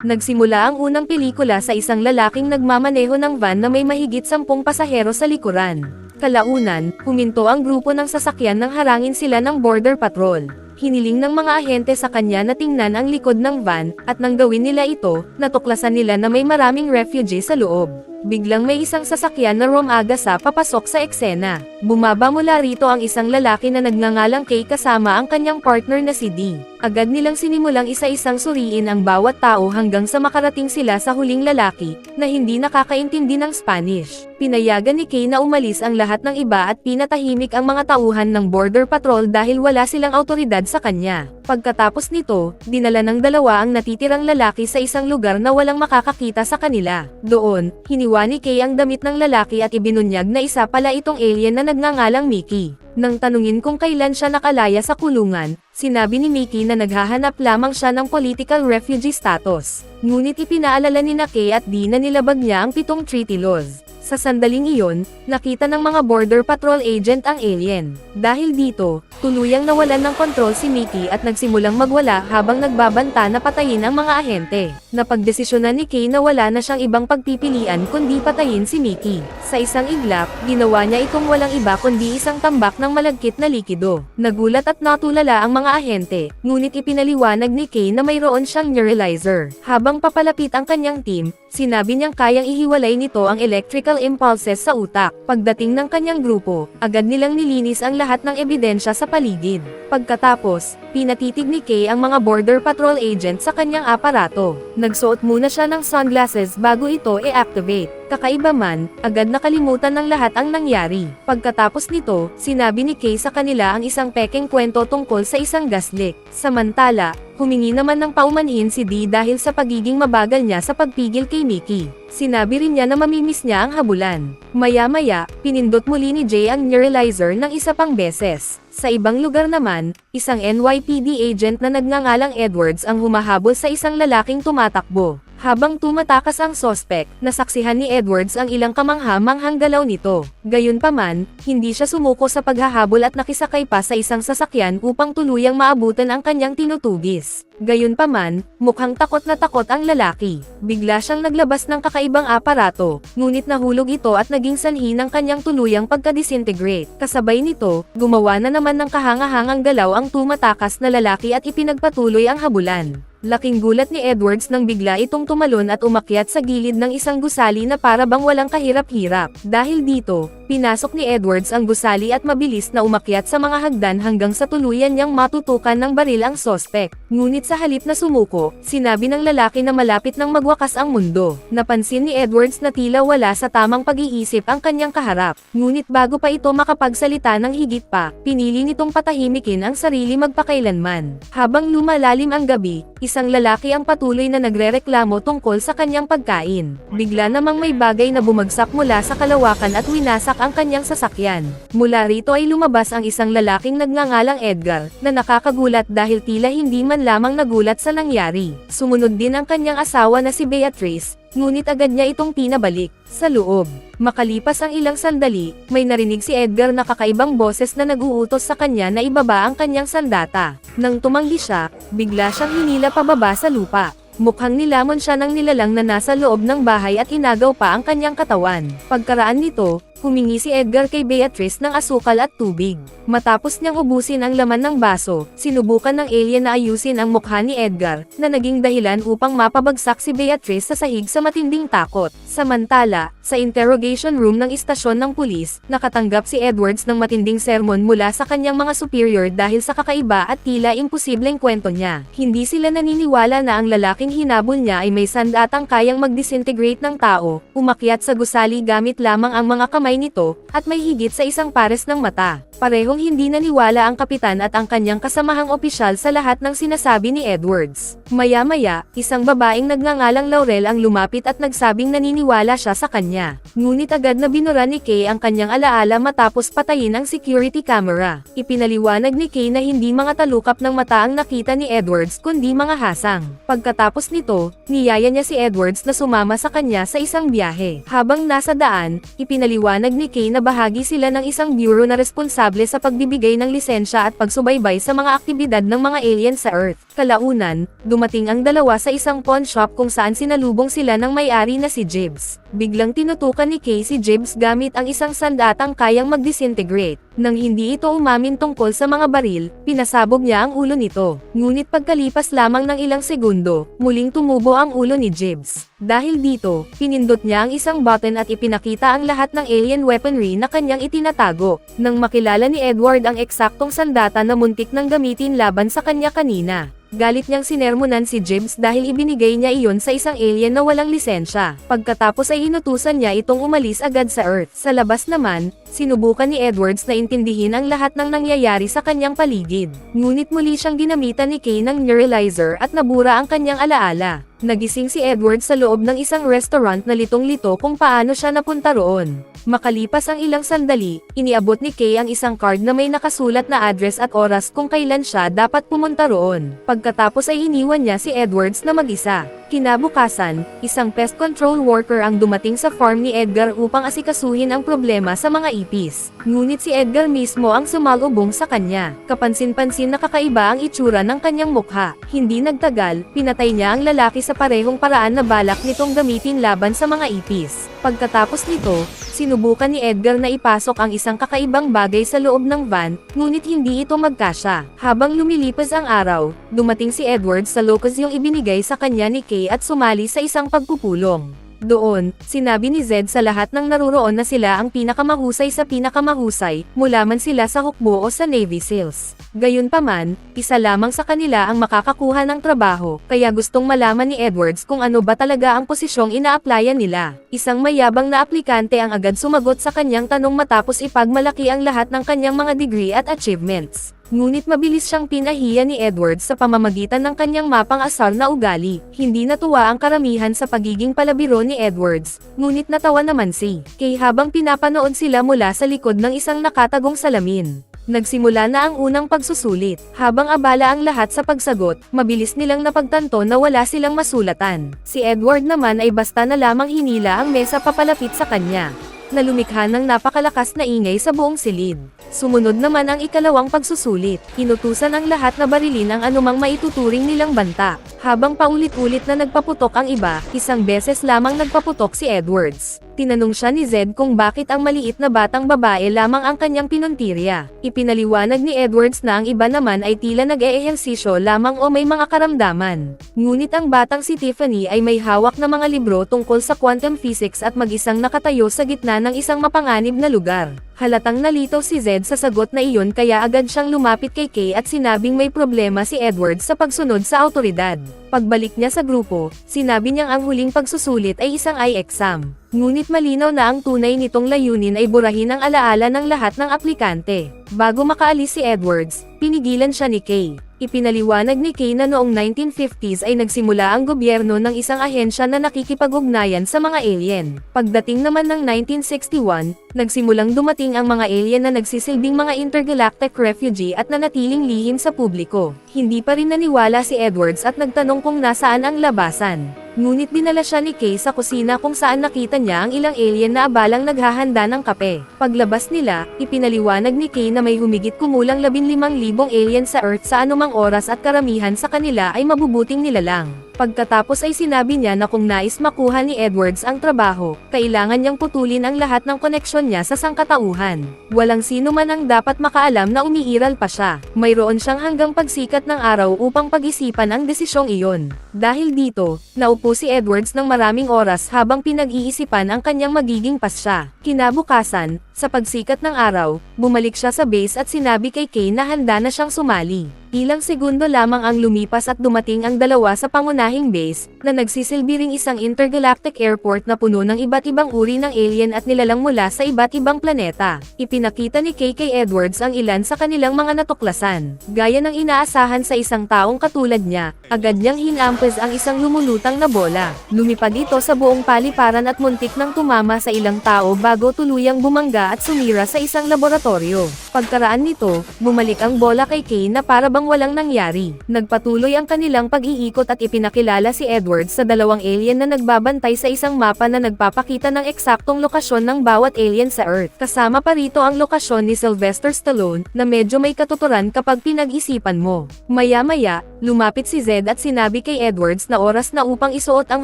Nagsimula ang unang pelikula sa isang lalaking nagmamaneho ng van na may mahigit 10 pasahero sa likuran. Kalaunan, huminto ang grupo ng sasakyan nang harangin sila ng Border Patrol. Hiniling ng mga ahente sa kanya na tingnan ang likod ng van, at nang gawin nila ito, natuklasan nila na may maraming refugee sa loob. Biglang may isang sasakyan na Romagasa papasok sa eksena. Bumaba mula rito ang isang lalaki na nagngangalang Kay kasama ang kanyang partner na si D. Agad nilang sinimulang isa-isang suriin ang bawat tao hanggang sa makarating sila sa huling lalaki, na hindi nakakaintindi ng Spanish. Pinayagan ni Kay na umalis ang lahat ng iba at pinatahimik ang mga tauhan ng Border Patrol dahil wala silang awtoridad sa kanya. Pagkatapos nito, dinala ng dalawa ang natitirang lalaki sa isang lugar na walang makakakita sa kanila. Doon, hiniwa ni Kay ang damit ng lalaki at ibinunyag na isa pala itong alien na nagngangalang Mickey. Nang tanungin kung kailan siya nakalaya sa kulungan, sinabi ni Mickey na naghahanap lamang siya ng political refugee status. Ngunit ipinaalala ni Kay at D na nilabag niya ang 7 treaty laws. Sa sandaling iyon, nakita ng mga Border Patrol agent ang alien. Dahil dito, tuluyang nawalan ng kontrol si Mickey at nagsimulang magwala habang nagbabanta na patayin ang mga ahente. Napagdesisyonan ni Kay na wala na siyang ibang pagpipilian kundi patayin si Mickey. Sa isang iglap, ginawa niya itong walang iba kundi isang tambak ng malagkit na likido. Nagulat at natulala ang mga ahente, ngunit ipinaliwanag ni Kay na mayroon siyang neuralizer. Habang papalapit ang kanyang team, sinabi niyang kayang ihiwalay nito ang electrical impulses sa utak. Pagdating ng kanyang grupo, agad nilang nilinis ang lahat ng ebidensya sa paligid. Pagkatapos, pinatitig ni Kay ang mga Border Patrol agent sa kanyang aparato. Nagsuot muna siya ng sunglasses bago ito i-activate. Kakaiba man, agad nakalimutan ng lahat ang nangyari. Pagkatapos nito, sinabi ni Kay sa kanila ang isang pekeng kwento tungkol sa isang gas leak. Samantala, humingi naman ng paumanhin si D dahil sa pagiging mabagal niya sa pagpigil kay Mickey. Sinabi rin niya na mamimiss niya ang habulan. Maya-maya, pinindot muli ni Jay ang neuralizer ng isa pang beses. Sa ibang lugar naman, isang NYPD agent na nagngangalang Edwards ang humahabol sa isang lalaking tumatakbo. Habang tumatakas ang sospek, nasaksihan ni Edwards ang ilang kamangha-manghang galaw nito. Gayunpaman, hindi siya sumuko sa paghahabol at nakisakay pa sa isang sasakyan upang tuluyang maabutan ang kanyang tinutugis. Gayunpaman, mukhang takot na takot ang lalaki. Bigla siyang naglabas ng kakaibang aparato, ngunit nahulog ito at naging sanhi ng kanyang tuluyang pagka-disintegrate. Kasabay nito, gumawa na naman ng kahanga-hangang galaw ang tumatakas na lalaki at ipinagpatuloy ang habulan. Laking gulat ni Edwards nang bigla itong tumalon at umakyat sa gilid ng isang gusali na para bang walang kahirap-hirap. Dahil dito, pinasok ni Edwards ang gusali at mabilis na umakyat sa mga hagdan hanggang sa tuluyan niyang matutukan ng baril ang sospek. Ngunit sa halip na sumuko, sinabi ng lalaki na malapit nang magwakas ang mundo. Napansin ni Edwards na tila wala sa tamang pag-iisip ang kanyang kaharap. Ngunit bago pa ito makapagsalita ng higit pa, pinili nitong patahimikin ang sarili magpakailanman. Habang lumalalim ang gabi, isang lalaki ang patuloy na nagrereklamo tungkol sa kanyang pagkain. Bigla namang may bagay na bumagsak mula sa kalawakan at winasak ang kanyang sasakyan. Mula rito ay lumabas ang isang lalaking nagngangalang Edgar, na nakakagulat dahil tila hindi man lamang nagulat sa nangyari. Sumunod din ang kanyang asawa na si Beatrice, ngunit agad niya itong pinabalik sa loob. Makalipas ang ilang sandali, may narinig si Edgar na kakaibang boses na nag-uutos sa kanya na ibaba ang kanyang sandata. Nang tumanggi siya, bigla siyang hinila pababa sa lupa. Mukhang nilamon siya ng nilalang na nasa loob ng bahay at inagaw pa ang kanyang katawan. Pagkaraan nito, humingi si Edgar kay Beatrice ng asukal at tubig. Matapos niyang ubusin ang laman ng baso, sinubukan ng alien na ayusin ang mukha ni Edgar, na naging dahilan upang mapabagsak si Beatrice sa sahig sa matinding takot. Samantala, sa interrogation room ng istasyon ng pulis, nakatanggap si Edwards ng matinding sermon mula sa kanyang mga superior dahil sa kakaiba at tila imposibleng kwento niya. Hindi sila naniniwala na ang lalaking hinabol niya ay may sandatang kayang mag-disintegrate ng tao, umakyat sa gusali gamit lamang ang mga kamay nito, at may higit sa isang pares ng mata. Parehong hindi naniwala ang kapitan at ang kanyang kasamahang opisyal sa lahat ng sinasabi ni Edwards. Maya-maya, isang babaeng nagngangalang Laurel ang lumapit at nagsabing naniniwala siya sa kanya. Ngunit agad na binura ni Kay ang kanyang alaala matapos patayin ang security camera. Ipinaliwanag ni Kay na hindi mga talukap ng mata ang nakita ni Edwards kundi mga hasang. Pagkatapos nito, niyaya niya si Edwards na sumama sa kanya sa isang biyahe. Habang nasa daan, ipinaliwanag ipinaliwanag ni Kay na bahagi sila ng isang bureau na responsable sa pagbibigay ng lisensya at pagsubaybay sa mga aktibidad ng mga alien sa Earth. Kalaunan, dumating ang dalawa sa isang pawn shop kung saan sinalubong sila ng may-ari na si Gibbs. Biglang tinutukan ni Kay si Gibbs gamit ang isang sandatang kayang mag-disintegrate. Nang hindi ito umamin tungkol sa mga baril, pinasabog niya ang ulo nito. Ngunit pagkalipas lamang ng ilang segundo, muling tumubo ang ulo ni Gibbs. Dahil dito, pinindot niya ang isang button at ipinakita ang lahat ng alien weaponry na kanyang itinatago. Nang makilala ni Edward ang eksaktong sandata na muntik nang gamitin laban sa kanya kanina, galit niyang sinermonan si Gibbs dahil ibinigay niya iyon sa isang alien na walang lisensya. Pagkatapos ay inutusan niya itong umalis agad sa Earth. Sa labas naman, sinubukan ni Edwards na intindihin ang lahat ng nangyayari sa kanyang paligid. Ngunit muli siyang ginamitan ni Kay ng neuralizer at nabura ang kanyang alaala. Nagising si Edward sa loob ng isang restaurant na litong-lito kung paano siya napunta roon. Makalipas ang ilang sandali, iniabot ni Kay ang isang card na may nakasulat na address at oras kung kailan siya dapat pumunta roon. Pagkatapos ay iniwan niya si Edwards na mag-isa. Kinabukasan, isang pest control worker ang dumating sa farm ni Edgar upang asikasuhin ang problema sa mga ipis. Ngunit si Edgar mismo ang sumalubong sa kanya. Kapansin-pansin na kakaiba ang itsura ng kanyang mukha. Hindi nagtagal, pinatay niya ang lalaki sa parehong paraan na balak nitong gamitin laban sa mga ipis. Pagkatapos nito, sinubukan ni Edgar na ipasok ang isang kakaibang bagay sa loob ng van, ngunit hindi ito magkasya. Habang lumilipas ang araw, dumating si Edward sa locus yung ibinigay sa kanya ni Kay at sumali sa isang pagpupulong. Doon, sinabi ni Zed sa lahat ng naruroon na sila ang pinakamahusay sa pinakamahusay, mula man sila sa hukbo o sa Navy SEALs. Gayunpaman, isa lamang sa kanila ang makakakuha ng trabaho, kaya gustong malaman ni Edwards kung ano ba talaga ang posisyong ina-applyan nila. Isang mayabang na aplikante ang agad sumagot sa kanyang tanong matapos ipagmalaki ang lahat ng kanyang mga degree at achievements. Ngunit mabilis siyang pinahiya ni Edwards sa pamamagitan ng kanyang mapang asar na ugali. Hindi natuwa ang karamihan sa pagiging palabiro ni Edwards, ngunit natawa naman si Kay habang pinapanood sila mula sa likod ng isang nakatagong salamin. Nagsimula na ang unang pagsusulit. Habang abala ang lahat sa pagsagot, mabilis nilang napagtanto na wala silang masulatan. Si Edward naman ay basta na lamang hinila ang mesa papalapit sa kanya, na lumikha ng napakalakas na ingay sa buong silid. Sumunod naman ang ikalawang pagsusulit. Inutusan ang lahat na barilin ang anumang maituturing nilang banta. Habang paulit-ulit na nagpaputok ang iba, isang beses lamang nagpaputok si Edwards. Tinanong siya ni Zed kung bakit ang maliit na batang babae lamang ang kanyang pinuntirya. Ipinaliwanag ni Edwards na ang iba naman ay tila nag-eehersisyo lamang o may mga karamdaman. Ngunit ang batang si Tiffany ay may hawak na mga libro tungkol sa quantum physics at mag-isang nakatayo sa gitna ng isang mapanganib na lugar. Halatang nalito si Zed sa sagot na iyon kaya agad siyang lumapit kay Kay at sinabing may problema si Edward sa pagsunod sa awtoridad. Pagbalik niya sa grupo, sinabi niyang ang huling pagsusulit ay isang eye exam. Ngunit malinaw na ang tunay nitong layunin ay burahin ang alaala ng lahat ng aplikante. Bago makaalis si Edwards, pinigilan siya ni Kay. Ipinaliwanag ni Kay na noong 1950s ay nagsimula ang gobyerno ng isang ahensya na nakikipag-ugnayan sa mga alien. Pagdating naman ng 1961, nagsimulang dumating ang mga alien na nagsisilbing mga intergalactic refugee at nanatiling lihim sa publiko. Hindi pa rin naniwala si Edwards at nagtanong kung nasaan ang labasan. Ngunit dinala siya ni Kay sa kusina kung saan nakita niya ang ilang alien na abalang naghahanda ng kape. Paglabas nila, ipinaliwanag ni Kay na may humigit kumulang 15,000 alien sa Earth sa anumang oras at karamihan sa kanila ay mabubuting nilalang. Pagkatapos ay sinabi niya na kung nais makuha ni Edwards ang trabaho, kailangan niyang putulin ang lahat ng koneksyon niya sa sangkatauhan. Walang sino man ang dapat makaalam na umiiral pa siya. Mayroon siyang hanggang pagsikat ng araw upang pag-isipan ang desisyong iyon. Dahil dito, naupo si Edwards ng maraming oras habang pinag-iisipan ang kanyang magiging pasya. Kinabukasan, sa pagsikat ng araw, bumalik siya sa base at sinabi kay Kay na handa na siyang sumali. Ilang segundo lamang ang lumipas at dumating ang dalawa sa pangunahing base, na nagsisilbi ring isang intergalactic airport na puno ng iba't ibang uri ng alien at nilalang mula sa iba't ibang planeta. Ipinakita ni Kay kay Edwards ang ilan sa kanilang mga natuklasan. Gaya ng inaasahan sa isang taong katulad niya, agad niyang hinampes ang isang lumulutang na bola. Lumipad ito sa buong paliparan at muntik nang tumama sa ilang tao bago tuluyang bumangga at sumira sa isang laboratorio. Pagkaraan nito, bumalik ang bola kay Kay na para bang walang nangyari. Nagpatuloy ang kanilang pag-iikot at ipinakilala si Edwards sa dalawang alien na nagbabantay sa isang mapa na nagpapakita ng eksaktong lokasyon ng bawat alien sa Earth. Kasama pa rito ang lokasyon ni Sylvester Stallone, na medyo may katuturan kapag pinag-isipan mo. Maya-maya, lumapit si Zed at sinabi kay Edwards na oras na upang isuot ang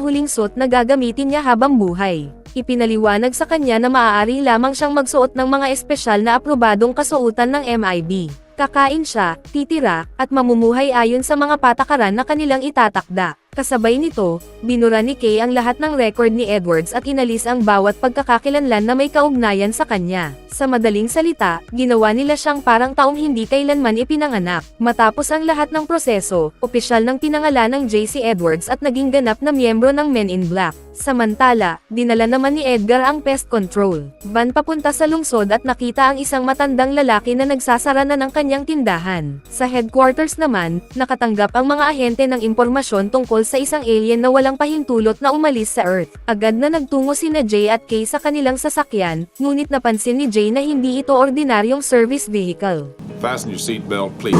huling suit na gagamitin niya habang buhay. Ipinaliwanag sa kanya na maaari lamang siyang magsuot ng mga espesyal na aprobadong kasuotan ng MIB. Kakain siya, titira, at mamumuhay ayon sa mga patakaran na kanilang itatakda. Kasabay nito, binura ni Kay ang lahat ng record ni Edwards at inalis ang bawat pagkakakilanlan na may kaugnayan sa kanya. Sa madaling salita, ginawa nila siyang parang taong hindi kailanman ipinanganak. Matapos ang lahat ng proseso, opisyal ng pinangalan ng JC Edwards at naging ganap na miyembro ng Men in Black. Samantala, dinala naman ni Edgar ang pest control van papunta sa lungsod at nakita ang isang matandang lalaki na nagsasara na ng kanyang tindahan. Sa headquarters naman, nakatanggap ang mga ahente ng impormasyon tungkol sa isang alien na walang pahintulot na umalis sa Earth. Agad na nagtungo sina Jay at Kay sa kanilang sasakyan, ngunit napansin ni Jay na hindi ito ordinaryong service vehicle. Fasten your seatbelt, please.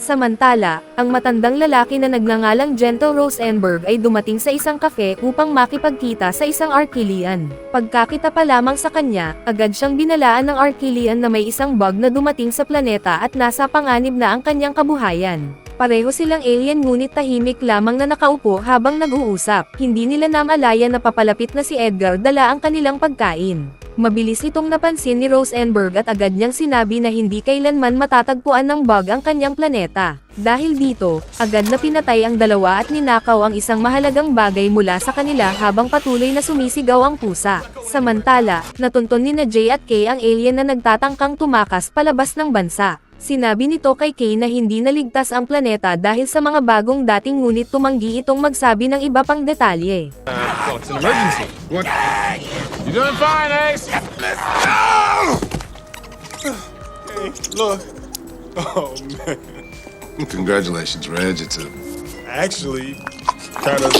Samantala, ang matandang lalaki na nagngangalang Gentle Rosenberg ay dumating sa isang kafe upang makipagkita sa isang Arquillian. Pagkakita pa lamang sa kanya, agad siyang binalaan ng Arquillian na may isang bug na dumating sa planeta at nasa panganib na ang kanyang kabuhayan. Pareho silang alien ngunit tahimik lamang na nakaupo habang nag-uusap. Hindi nila namalayan na papalapit na si Edgar dala ang kanilang pagkain. Mabilis itong napansin ni Rosenberg at agad niyang sinabi na hindi kailanman matatagpuan ng bug ang kanyang planeta. Dahil dito, agad na pinatay ang dalawa at ninakaw ang isang mahalagang bagay mula sa kanila habang patuloy na sumisigaw ang pusa. Samantala, natunton ni Jay at Kay ang alien na nagtatangkang tumakas palabas ng bansa. Sinabi nito kay Kay na hindi naligtas ang planeta dahil sa mga bagong dating ngunit tumanggi itong magsabi ng iba pang detalye. It's an emergency. What? You doing fine, Ace? Let's go! Hey, look. Oh, man. Congratulations, Reg. It's Actually, kind of...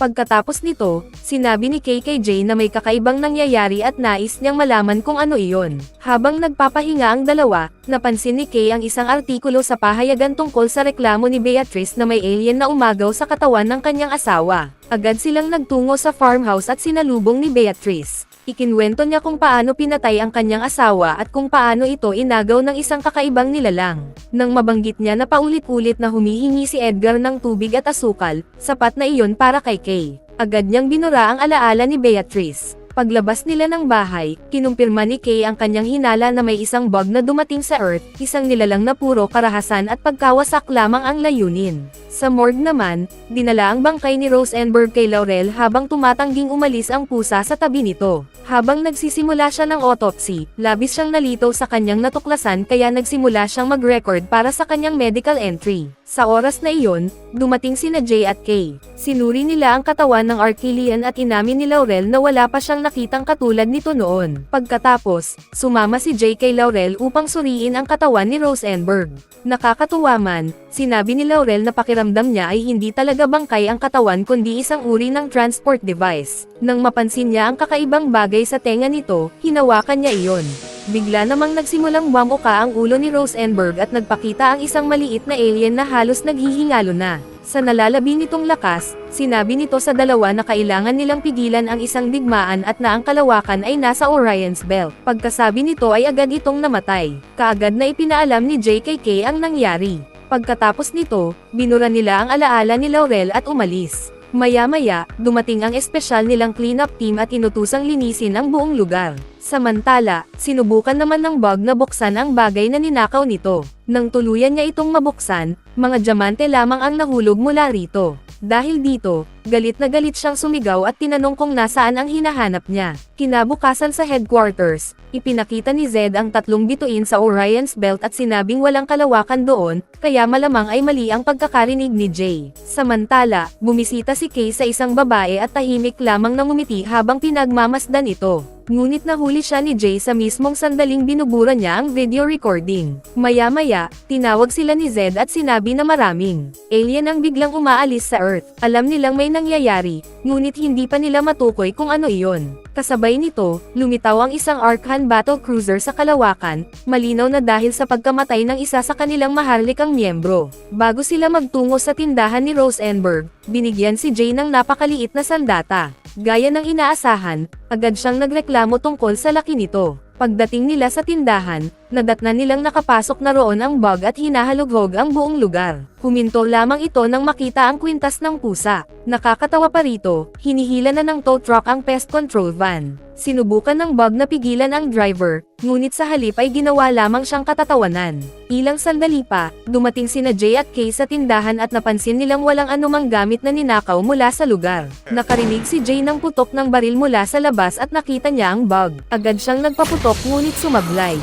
Pagkatapos nito, sinabi ni Kay kay Jay na may kakaibang nangyayari at nais niyang malaman kung ano iyon. Habang nagpapahinga ang dalawa, napansin ni Kay ang isang artikulo sa pahayagan tungkol sa reklamo ni Beatrice na may alien na umagaw sa katawan ng kanyang asawa. Agad silang nagtungo sa farmhouse at sinalubong ni Beatrice. Ikinwento niya kung paano pinatay ang kanyang asawa at kung paano ito inagaw ng isang kakaibang nilalang. Nang mabanggit niya na paulit-ulit na humihingi si Edgar ng tubig at asukal, sapat na iyon para kay Kay. Agad niyang binura ang alaala ni Beatrice. Paglabas nila ng bahay, kinumpirma ni Kay ang kanyang hinala na may isang bug na dumating sa Earth, isang nilalang na puro karahasan at pagkawasak lamang ang layunin. Sa morgue naman, dinala ang bangkay ni Rosenberg kay Laurel habang tumatangging umalis ang pusa sa tabi nito. Habang nagsisimula siya ng autopsy, labis siyang nalito sa kanyang natuklasan kaya nagsimula siyang mag-record para sa kanyang medical entry. Sa oras na iyon, dumating sina Jay at Kay. Sinuri nila ang katawan ng Arquillian at inamin ni Laurel na wala pa siyang nakitang katulad nito noon. Pagkatapos, sumama si Jay kay Laurel upang suriin ang katawan ni Rosenberg. Nakakatuwa man, sinabi ni Laurel na pakiramdam niya ay hindi talaga bangkay ang katawan kundi isang uri ng transport device. Nang mapansin niya ang kakaibang bagay sa tenga nito, hinawakan niya iyon. Bigla namang nagsimulang mamuka ang ulo ni Rosenberg at nagpakita ang isang maliit na alien na halos naghihingalo na. Sa nalalabi nitong lakas, sinabi nito sa dalawa na kailangan nilang pigilan ang isang digmaan at na ang kalawakan ay nasa Orion's Belt. Pagkasabi nito ay agad itong namatay. Kaagad na ipinaalam ni Jay kay Kay ang nangyari. Pagkatapos nito, binura nila ang alaala ni Laurel at umalis. Maya-maya, dumating ang espesyal nilang cleanup team at inutusang linisin ang buong lugar. Samantala, sinubukan naman ng bug na buksan ang bagay na ninakaw nito. Nang tuluyan niya itong mabuksan, mga diamante lamang ang nahulog mula rito. Dahil dito, galit na galit siyang sumigaw at tinanong kung nasaan ang hinahanap niya. Kinabukasan sa headquarters, ipinakita ni Zed ang 3 bituin sa Orion's Belt at sinabing walang kalawakan doon, kaya malamang ay mali ang pagkakarinig ni Jay. Samantala, bumisita si Kay sa isang babae at tahimik lamang na ngumiti habang pinagmamasdan ito. Ngunit nahuli siya ni Jay sa mismong sandaling binubura niya ang video recording. Maya-maya, tinawag sila ni Zed at sinabi na maraming alien ang biglang umaalis sa Earth. Alam nilang may may nangyayari, ngunit hindi pa nila matukoy kung ano iyon. Kasabay nito, lumitaw ang isang Arkan battle cruiser sa kalawakan, malinaw na dahil sa pagkamatay ng isa sa kanilang maharlikang miyembro. Bago sila magtungo sa tindahan ni Rosenberg, binigyan si Jay ng napakaliit na sandata. Gaya ng inaasahan, agad siyang nagreklamo tungkol sa laki nito. Pagdating nila sa tindahan, nadatnan nilang nakapasok na roon ang bug at hinahalughog ang buong lugar. Huminto lamang ito nang makita ang kwintas ng pusa. Nakakatawa pa rito, hinihila na ng tow truck ang pest control van. Sinubukan ng bug na pigilan ang driver, ngunit sa halip ay ginawa lamang siyang katatawanan. Ilang sandali pa, dumating sina Jay at Kay sa tindahan at napansin nilang walang anumang gamit na ninakaw mula sa lugar. Nakarinig si Jay ng putok ng baril mula sa labas at nakita niya ang bug. Agad siyang nagpaputok ngunit sumablay.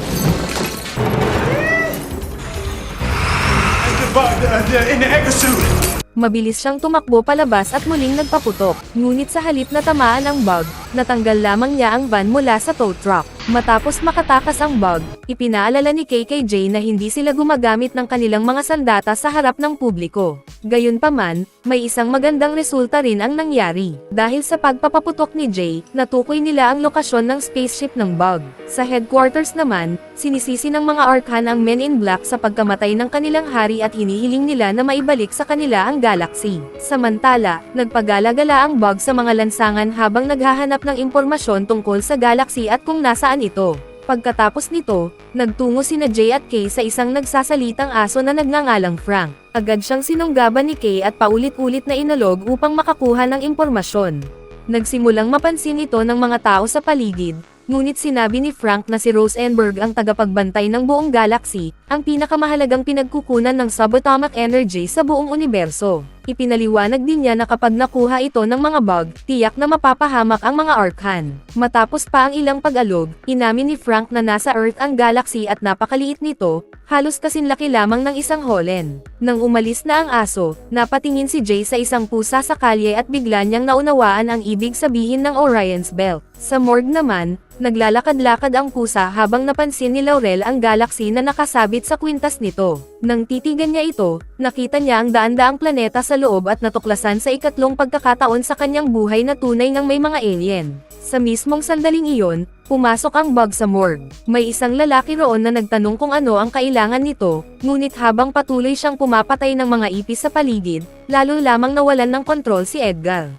Mabilis siyang tumakbo palabas at muling nagpaputok, ngunit sa halip na tamaan ang bug, natanggal lamang niya ang van mula sa tow truck. Matapos makatakas ang bug, ipinaalala ni KKJ na hindi sila gumagamit ng kanilang mga sandata sa harap ng publiko. Gayunpaman, may isang magandang resulta rin ang nangyari. Dahil sa pagpapaputok ni Jay, natukoy nila ang lokasyon ng spaceship ng bug. Sa headquarters naman, sinisisi ng mga Arkan ang Men in Black sa pagkamatay ng kanilang hari at hinihiling nila na maibalik sa kanila ang galaxy. Samantala, nagpagala-gala ang bug sa mga lansangan habang naghahanap ng impormasyon tungkol sa galaxy at kung nasaan ito. Pagkatapos nito, nagtungo sina Jay at Kay sa isang nagsasalitang aso na nagngangalang Frank. Agad siyang sinunggaban ni Kay at paulit-ulit na inalog upang makakuha ng impormasyon. Nagsimulang mapansin ito ng mga tao sa paligid, ngunit sinabi ni Frank na si Rosenberg ang tagapagbantay ng buong galaxy, ang pinakamahalagang pinagkukunan ng subatomic energy sa buong universo. Ipinaliwanag din niya na kapag nakuha ito ng mga bug, tiyak na mapapahamak ang mga Arkan. Matapos pa ang ilang pag-alog, inamin ni Frank na nasa Earth ang galaxy at napakaliit nito, halos kasinlaki lamang ng isang holen. Nang umalis na ang aso, napatingin si Jay sa isang pusa sa kalye at bigla niyang naunawaan ang ibig sabihin ng Orion's Belt. Sa morgue naman, naglalakad-lakad ang pusa habang napansin ni Laurel ang galaxy na nakasabit sa kwintas nito. Nang titigan niya ito, nakita niya ang daan-daang planeta sa loob at natuklasan sa ikatlong pagkakataon sa kanyang buhay na tunay ngang may mga alien. Sa mismong sandaling iyon, pumasok ang bug sa morgue. May isang lalaki roon na nagtanong kung ano ang kailangan nito, ngunit habang patuloy siyang pumapatay ng mga ipis sa paligid, lalo lamang nawalan ng kontrol si Edgar.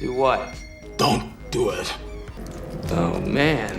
Do what? Don't do it. Oh man.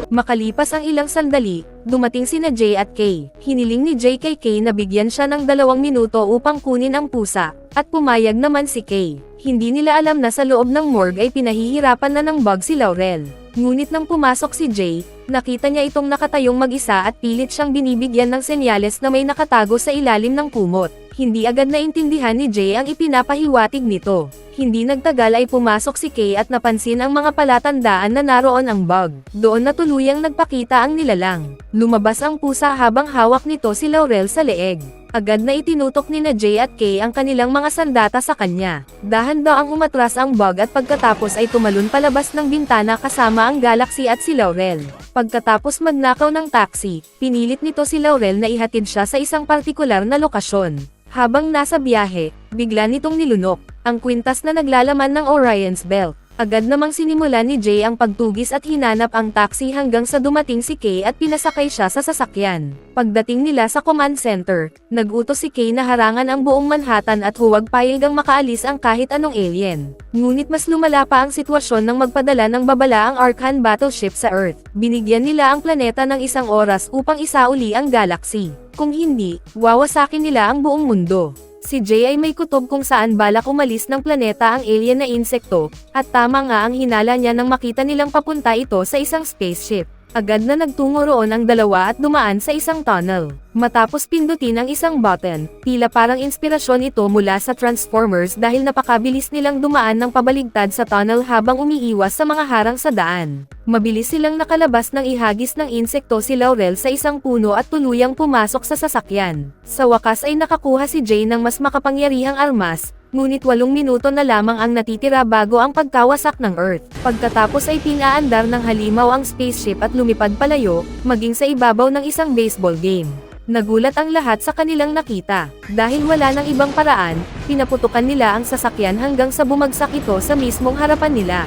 Makalipas ang ilang sandali, dumating sina Jay at Kay. Hiniling ni Jay kay Kay na bigyan siya ng 2 minuto upang kunin ang pusa, at pumayag naman si Kay. Hindi nila alam na sa loob ng morgue ay pinahihirapan na ng bug si Laurel. Ngunit nang pumasok si Jay, nakita niya itong nakatayong mag-isa at pilit siyang binibigyan ng senyales na may nakatago sa ilalim ng kumot. Hindi agad naintindihan ni Jay ang ipinapahiwatig nito. Hindi nagtagal ay pumasok si Kay at napansin ang mga palatandaan na naroon ang bug. Doon na tuluyang nagpakita ang nilalang. Lumabas ang pusa habang hawak nito si Laurel sa leeg. Agad na itinutok ni na Jay at Kay ang kanilang mga sandata sa kanya. Dahan-daang umatras ang bug at pagkatapos ay tumalon palabas ng bintana kasama ang galaxy at si Laurel. Pagkatapos magnakaw ng taxi, pinilit nito si Laurel na ihatid siya sa isang partikular na lokasyon. Habang nasa biyahe, bigla nitong nilunok ang kwintas na naglalaman ng Orion's Belt. Agad namang sinimulan ni Jay ang pagtugis at hinanap ang taxi hanggang sa dumating si Kay at pinasakay siya sa sasakyan. Pagdating nila sa command center, nag-utos si Kay na harangan ang buong Manhattan at huwag payagang makaalis ang kahit anong alien. Ngunit mas lumala pa ang sitwasyon nang magpadala ng babala ang Arkan battleship sa Earth. Binigyan nila ang planeta ng 1 oras upang isauli ang galaxy. Kung hindi, wawasakin nila ang buong mundo. Si Jay ay may kutob kung saan balak umalis ng planeta ang alien na insekto, at tama nga ang hinala niya nang makita nilang papunta ito sa isang spaceship. Agad na nagtungo roon ang dalawa at dumaan sa isang tunnel. Matapos pindutin ang isang button, tila parang inspirasyon ito mula sa Transformers dahil napakabilis nilang dumaan ng pabaligtad sa tunnel habang umiiwas sa mga harang sa daan. Mabilis silang nakalabas ng ihagis ng insekto si Laurel sa isang puno at tuluyang pumasok sa sasakyan. Sa wakas ay nakakuha si Jay ng mas makapangyarihang armas, ngunit 8 minuto na lamang ang natitira bago ang pagkawasak ng Earth. Pagkatapos ay pinaandar ng halimaw ang spaceship at lumipad palayo, maging sa ibabaw ng isang baseball game. Nagulat ang lahat sa kanilang nakita. Dahil wala nang ibang paraan, pinaputukan nila ang sasakyan hanggang sa bumagsak ito sa mismong harapan nila.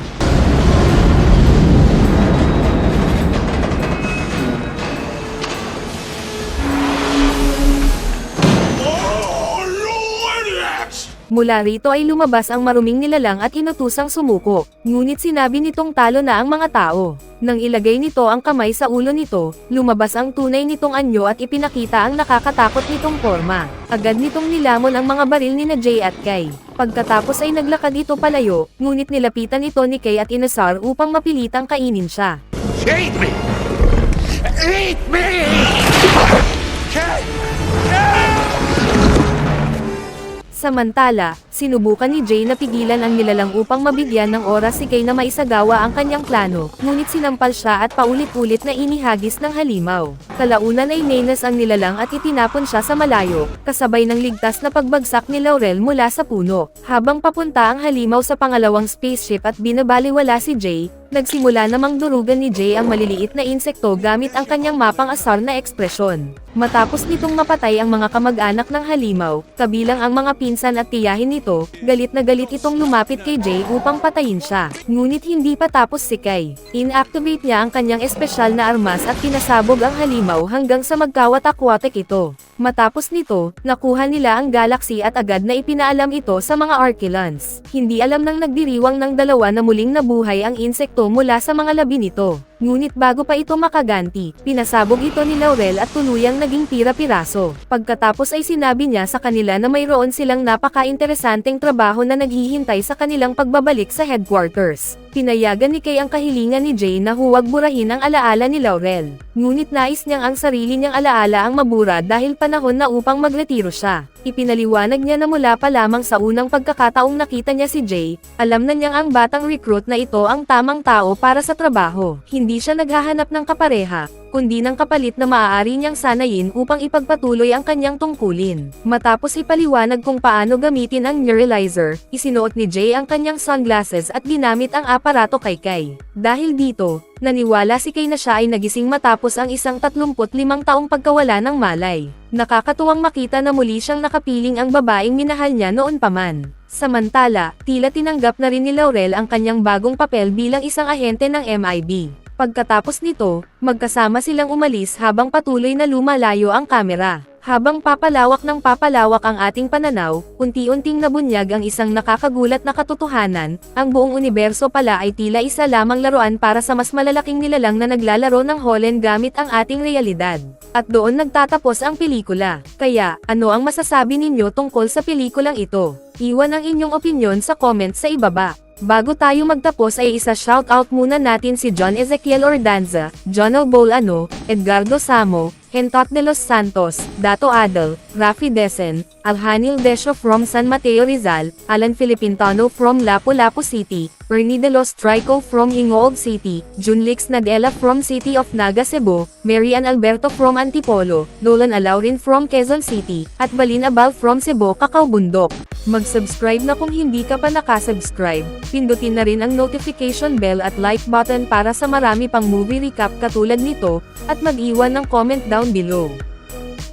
Mula rito ay lumabas ang maruming nilalang at inutusang sumuko, ngunit sinabi nitong talo na ang mga tao. Nang ilagay nito ang kamay sa ulo nito, lumabas ang tunay nitong anyo at ipinakita ang nakakatakot nitong forma. Agad nitong nilamon ang mga baril ni na Jay at Kai. Pagkatapos ay naglakad ito palayo, ngunit nilapitan ito ni Kai at inasar upang mapilitang kainin siya. Eat me! Eat me! Samantala, sinubukan ni Jay na pigilan ang nilalang upang mabigyan ng oras si Kay na maisagawa ang kanyang plano, ngunit sinampal siya at paulit-ulit na inihagis ng halimaw. Kalaunan ay nanas ang nilalang at itinapon siya sa malayo, kasabay ng ligtas na pagbagsak ni Laurel mula sa puno. Habang papunta ang halimaw sa pangalawang spaceship at binabaliwala si Jay, nagsimula namang durugan ni Jay ang maliliit na insekto gamit ang kanyang mapang asar na ekspresyon. Matapos nitong mapatay ang mga kamag-anak ng halimaw, kabilang ang mga pinsan at tiyahin nito, galit na galit itong lumapit kay Jay upang patayin siya. Ngunit hindi pa tapos si Kai. Inactivate niya ang kanyang espesyal na armas at pinasabog ang halimaw hanggang sa magkawatak-watak ito. Matapos nito, nakuha nila ang galaxy at agad na ipinaalam ito sa mga Archilans. Hindi alam ng nagdiriwang ng dalawa na muling nabuhay ang insekto mula sa mga labi nito. Ngunit bago pa ito makaganti, pinasabog ito ni Laurel at tuluyang naging pira-piraso. Pagkatapos ay sinabi niya sa kanila na mayroon silang napaka-interesanteng trabaho na naghihintay sa kanilang pagbabalik sa headquarters. Pinayagan ni Kay ang kahilingan ni Jay na huwag burahin ang alaala ni Laurel. Ngunit nais niyang ang sarili niyang alaala ang mabura dahil panahon na upang magretiro siya. Ipinaliwanag niya na mula pa lamang sa unang pagkakataong nakita niya si Jay, alam na niyang ang batang recruit na ito ang tamang tao para sa trabaho. Hindi siya naghahanap ng kapareha, kundi ng kapalit na maaari niyang sanayin upang ipagpatuloy ang kanyang tungkulin. Matapos ipaliwanag kung paano gamitin ang neuralizer, isinuot ni Jay ang kanyang sunglasses at ginamit ang aparato kay Kai. Dahil dito, naniwala si Kay na siya ay nagising matapos ang isang 35 taong pagkawala ng malay. Nakakatuwang makita na muli siyang nakapiling ang babaeng minahal niya noon pa man. Samantala, tila tinanggap na rin ni Laurel ang kanyang bagong papel bilang isang ahente ng MIB. Pagkatapos nito, magkasama silang umalis habang patuloy na lumalayo ang kamera. Habang papalawak ang ating pananaw, unti-unting nabunyag ang isang nakakagulat na katotohanan, ang buong universo pala ay tila isa lamang laruan para sa mas malalaking nilalang na naglalaro ng Holland gamit ang ating realidad. At doon nagtatapos ang pelikula. Kaya, ano ang masasabi ninyo tungkol sa pelikulang ito? Iwan ang inyong opinyon sa comment sa ibaba. Bago tayo magtapos ay isa-shoutout muna natin si John Ezekiel Ordanza, Jonel Bolano, Edgardo Samo, Hentot de los Santos, Dato Adel, Rafi Desen, Alhanil Desio from San Mateo Rizal, Alan Filipintano from Lapu-Lapu City, Ernie de los Trico from Hingoog City, Junlix Nadela from City of Naga Cebu, Marian Alberto from Antipolo, Nolan Alaurin from Quezon City, at Balin Abal from Cebu, Cacao Bundok. Mag-subscribe na kung hindi ka pa nakasubscribe, pindutin na rin ang notification bell at like button para sa marami pang movie recap katulad nito, at mag-iwan ng comment down below.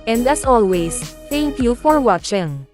And as always, thank you for watching.